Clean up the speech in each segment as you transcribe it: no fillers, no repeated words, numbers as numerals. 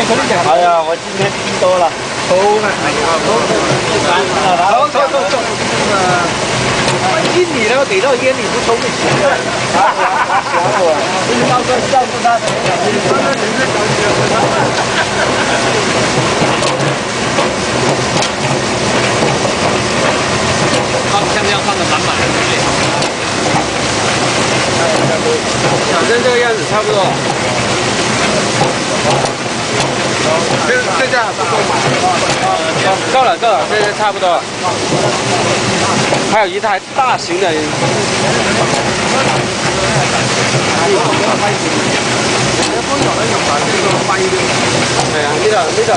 哎呀，我今天听多了。走，印尼那个给到烟你不抽不行的。想我，到时候照顾他的。像这样放的满满的，对不对？长成这个样子差不多。这样够了，这差不多。还有一台大型的。哎呀，呢度。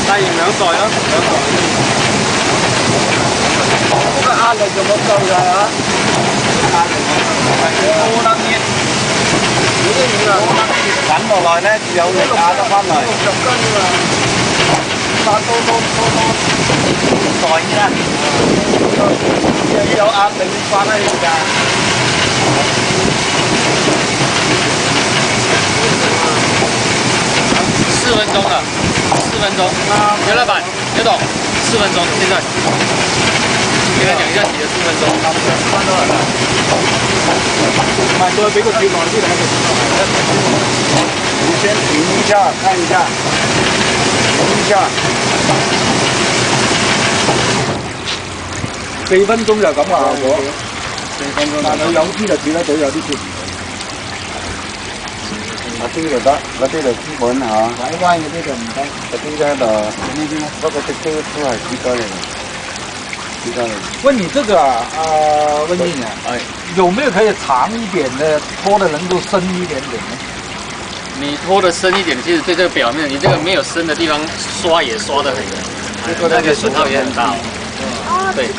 帶完兩袋咯，嗰個壓力就冇夠㗎嚇，高冷啲，嗰啲嘢啊，滾落來咧有力壓得翻嚟。60斤啊，殺多袋啦，有壓力翻喺度㗎。4分鐘了，4分鐘。刘老板，刘董，4分鐘，現在。跟他講一下洗了4分鐘。4分鐘了。買多俾個鐵網先嚟。你先停一下，看一下。停一下。4分鐘就咁嘅效果。4分鐘。但係有啲就煮得到，有啲煮唔到。嗰啲就得，嗰啲就基本嚇。拐彎嗰啲就唔得，嗰啲咧就呢啲，不過都係幾多嚟嘅，幾多嚟。問你這個問你呢，有沒有可以長一點的，拖的能夠深一點點呢？你拖的深一點，其實對這個表面，你這個沒有深的地方刷也刷得很，那個損耗也很大。對。